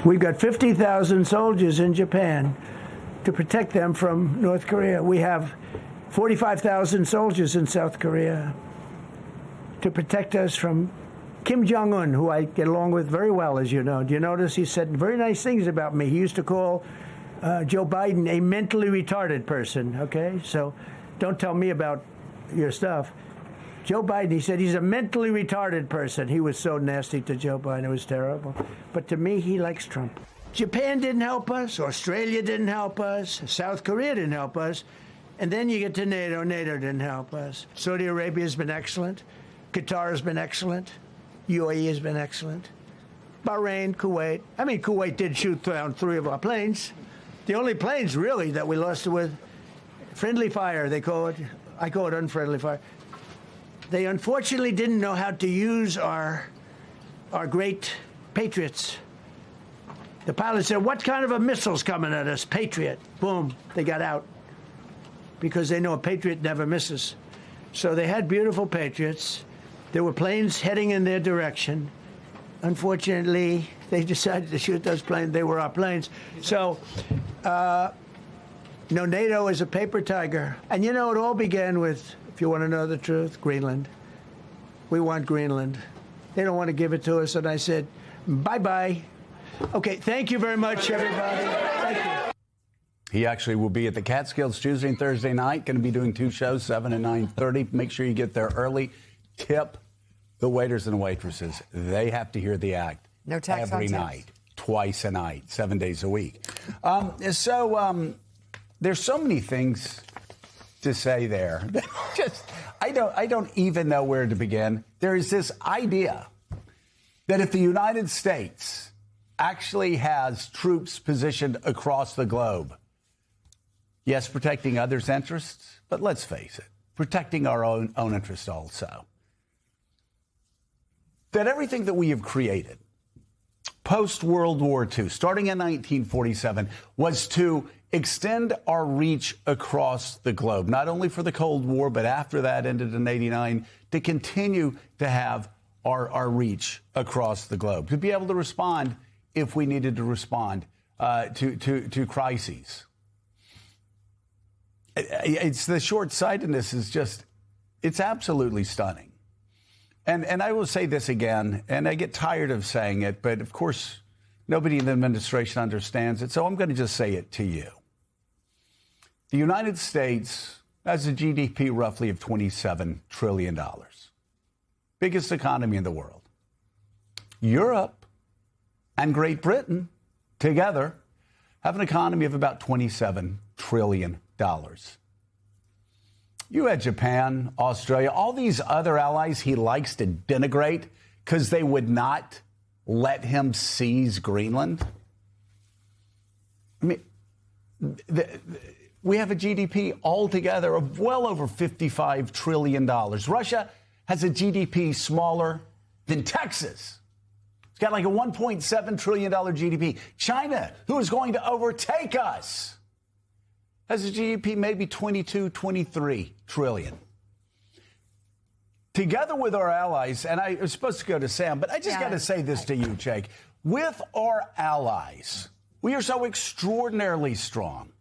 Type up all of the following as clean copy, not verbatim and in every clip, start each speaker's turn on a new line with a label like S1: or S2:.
S1: We've got 50,000 soldiers in Japan to protect them from North Korea. We have 45,000 soldiers in South Korea to protect us from Kim Jong-un, who I get along with very well, as you know. Do you notice he said very nice things about me? He used to call Joe Biden a mentally retarded person, okay? So don't tell me about your stuff. Joe Biden, he said he's a mentally retarded person. He was so nasty to Joe Biden. It was terrible. But to me, he likes Trump. Japan didn't help us. Australia didn't help us. South Korea didn't help us. And then you get to NATO. NATO didn't help us. Saudi Arabia has been excellent. Qatar has been excellent. UAE has been excellent. Bahrain, Kuwait. I mean, Kuwait did shoot down 3 of our planes. The only planes, really, that we lost with friendly fire, they call it. I call it unfriendly fire. They unfortunately didn't know how to use our great Patriots. The pilot said, what kind of a missile's coming at us? Patriot. Boom, they got out. Because they know a Patriot never misses. So they had beautiful Patriots. There were planes heading in their direction. Unfortunately, they decided to shoot those planes. They were our planes. So, NATO is a paper tiger. And it all began with, if you want to know the truth, Greenland. We want Greenland. They don't want to give it to us. And I said, bye-bye. Okay, thank you very much, everybody. Thank you.
S2: He actually will be at the Catskills Tuesday and Thursday night. Going to be doing 2 shows, 7 and 9:30. Make sure you get there early. Tip the waiters and waitresses. They have to hear the act
S3: no tax
S2: every night, twice a night, 7 days a week. There's so many things to say there. I don't even know where to begin. There is this idea that if the United States actually has troops positioned across the globe, yes, protecting others' interests, but let's face it, protecting our own interests also, that everything that we have created post-World War II, starting in 1947, was to extend our reach across the globe, not only for the Cold War, but after that ended in 89, to continue to have our reach across the globe, to be able to respond if we needed to respond to crises. It's the short-sightedness is just, it's absolutely stunning. And I will say this again, and I get tired of saying it, but of course, nobody in the administration understands it, so I'm going to just say it to you. The United States has a GDP roughly of $27 trillion. Biggest economy in the world. Europe and Great Britain together have an economy of about $27 trillion. You had Japan, Australia, all these other allies he likes to denigrate because they would not let him seize Greenland. I mean, we have a GDP altogether of well over $55 trillion. Russia has a GDP smaller than Texas. It's got like a $1.7 trillion GDP. China, who is going to overtake us, has a GDP maybe 22, 23 trillion. Together with our allies, and I was supposed to go to Sam, but I just got to say this to you, Jake. With our allies, we are so extraordinarily strong.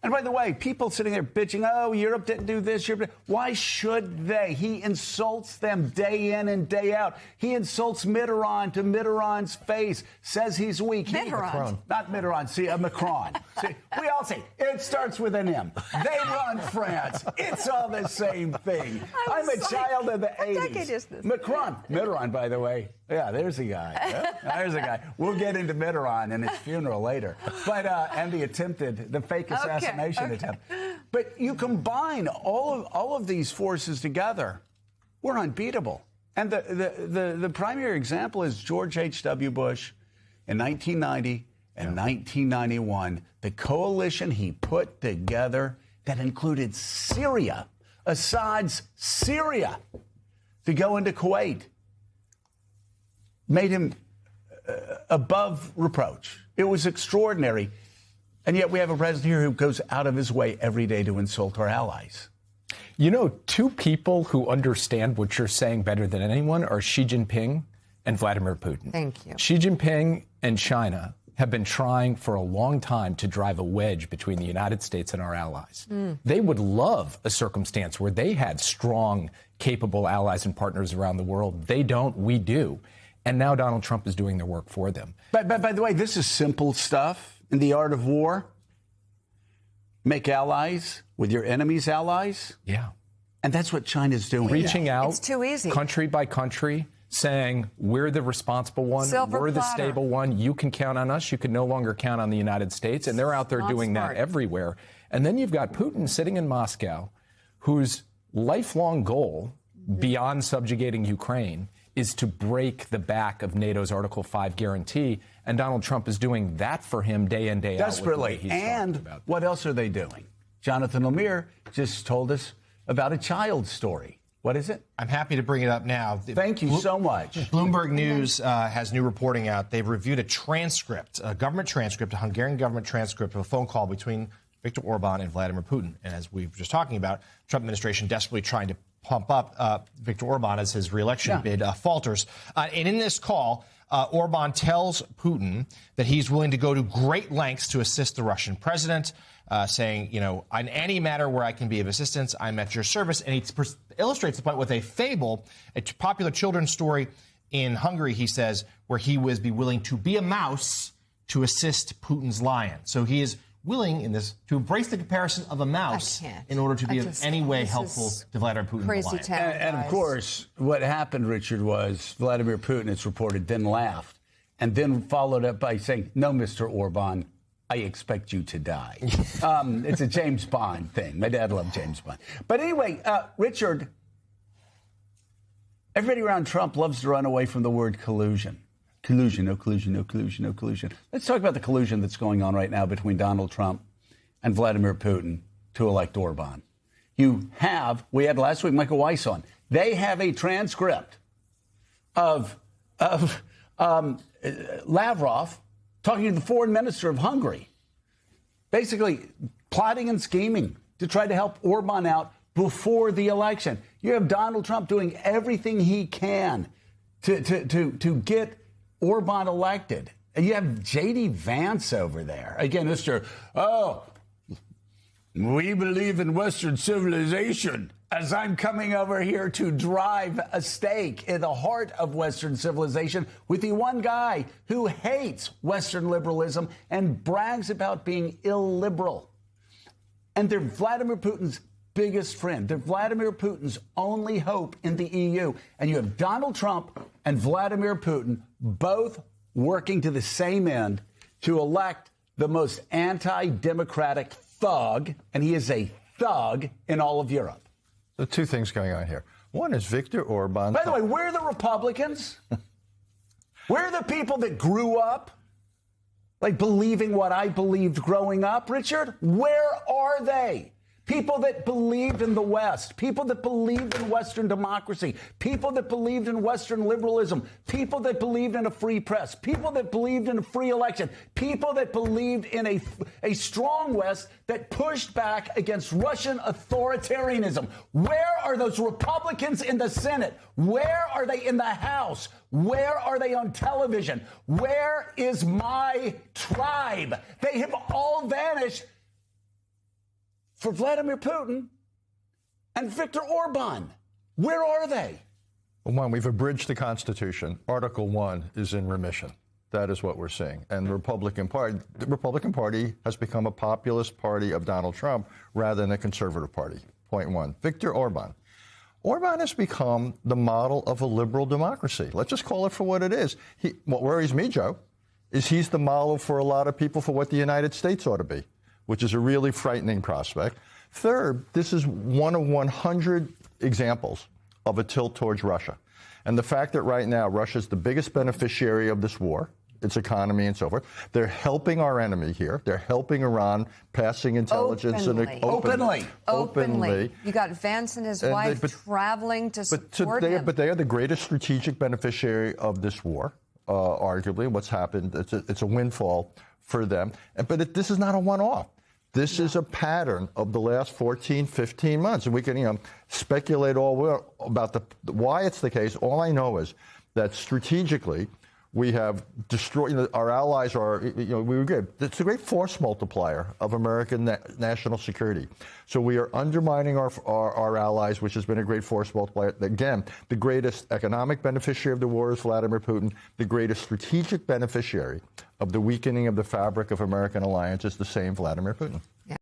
S2: And by the way, people sitting there bitching, oh, Europe didn't do this. Why should they? He insults them day in and day out. He insults Mitterrand to Mitterrand's face, says he's weak.
S3: Mitterrand.
S2: Not Mitterrand, see, Macron. See, we all say, it starts with an M. They run France. It's all the same thing. I'm a child of the 80s.
S3: What decade is this?
S2: Macron. Mitterrand, by the way. Yeah, there's a guy. There's a guy. We'll get into Mitterrand and his funeral later. But and the fake assassination attempt. But you combine all of these forces together, we're unbeatable. And the primary example is George H.W. Bush in 1990 and 1991. The coalition he put together that included Syria, Assad's Syria, to go into Kuwait, made him above reproach. It was extraordinary. And yet we have a president here who goes out of his way every day to insult our allies.
S4: You know, two people who understand what you're saying better than anyone are Xi Jinping and Vladimir Putin.
S3: Thank you.
S4: Xi Jinping and China have been trying for a long time to drive a wedge between the United States and our allies. They would love a circumstance where they had strong, capable allies and partners around the world. They don't, we do. And now Donald Trump is doing their work for them.
S2: But by the way, this is simple stuff in the art of war. Make allies with your enemy's allies.
S4: Yeah.
S2: And that's what China's doing.
S4: Reaching out,
S3: it's too easy.
S4: Country by country, saying we're the responsible one,
S3: Silver
S4: we're the
S3: platter.
S4: stable one, you can count on us, you can no longer count on the United States, and they're out there
S3: Not
S4: doing
S3: smart.
S4: that everywhere. And then you've got Putin sitting in Moscow, whose lifelong goal, beyond subjugating Ukraine, is to break the back of NATO's Article 5 guarantee, and Donald Trump is doing that for him day in, day out.
S2: Desperately. And what else are they doing? Jonathan Lemire just told us about a child's story. What is it?
S5: I'm happy to bring it up now.
S2: Thank you so much.
S5: Bloomberg News has new reporting out. They've reviewed a transcript, a government transcript, a Hungarian government transcript of a phone call between Viktor Orban and Vladimir Putin. And as we were just talking about, Trump administration desperately trying to pump up Viktor Orban as his reelection bid falters. And in this call, Orban tells Putin that he's willing to go to great lengths to assist the Russian president, saying, you know, in any matter where I can be of assistance, I'm at your service. And he illustrates the point with a fable, a popular children's story in Hungary, he says, where he would be willing to be a mouse to assist Putin's lion. So he is willing in this to embrace the comparison of a mouse in order to be of any way helpful to Vladimir Putin.
S3: Crazy town,
S2: and of course, what happened, Richard, was Vladimir Putin, it's reported, then laughed and then followed up by saying, "No, Mr. Orban, I expect you to die." It's a James Bond thing. My dad loved James Bond. But anyway, Richard, everybody around Trump loves to run away from the word collusion. Collusion, no collusion, no collusion, no collusion. Let's talk about the collusion that's going on right now between Donald Trump and Vladimir Putin to elect Orban. We had last week Michael Weiss on. They have a transcript of Lavrov talking to the foreign minister of Hungary, basically plotting and scheming to try to help Orban out before the election. You have Donald Trump doing everything he can to get Orban elected. And you have J.D. Vance over there. Again, Mr. We believe in Western civilization, as I'm coming over here to drive a stake in the heart of Western civilization with the one guy who hates Western liberalism and brags about being illiberal. And they're Vladimir Putin's biggest friend. They're Vladimir Putin's only hope in the EU. And you have Donald Trump and Vladimir Putin both working to the same end to elect the most anti-democratic thug, and he is a thug in all of Europe.
S6: There are two things going on here. One is Viktor Orban.
S2: By the way, we're the Republicans. We're the people that grew up like believing what I believed growing up. Richard, where are they? People that believed in the West, people that believed in Western democracy, people that believed in Western liberalism, people that believed in a free press, people that believed in a free election, people that believed in a strong West that pushed back against Russian authoritarianism. Where are those Republicans in the Senate? Where are they in the House? Where are they on television? Where is my tribe? They have all vanished for Vladimir Putin and Viktor Orban. Where are they?
S6: Well, one, we've abridged the Constitution. Article 1 is in remission. That is what we're seeing. And the Republican Party has become a populist party of Donald Trump rather than a conservative party. Point one. Viktor Orban. Orban has become the model of a liberal democracy. Let's just call it for what it is. What worries me, Joe, is he's the model for a lot of people for what the United States ought to be, which is a really frightening prospect. Third, this is one of 100 examples of a tilt towards Russia. And the fact that right now Russia is the biggest beneficiary of this war, its economy and so forth, they're helping our enemy here. They're helping Iran, passing intelligence
S3: openly. You got Vance and his wife traveling to support him.
S6: But they are the greatest strategic beneficiary of this war, arguably. What's happened, it's a windfall for them. But this is not a one-off. This is a pattern of the last 14, 15 months. And we can speculate all about why it's the case. All I know is that strategically, We have destroyed, our allies are, we were good. It's a great force multiplier of American national security. So we are undermining our allies, which has been a great force multiplier. Again, the greatest economic beneficiary of the war is Vladimir Putin. The greatest strategic beneficiary of the weakening of the fabric of American alliance is the same Vladimir Putin.
S3: Yeah.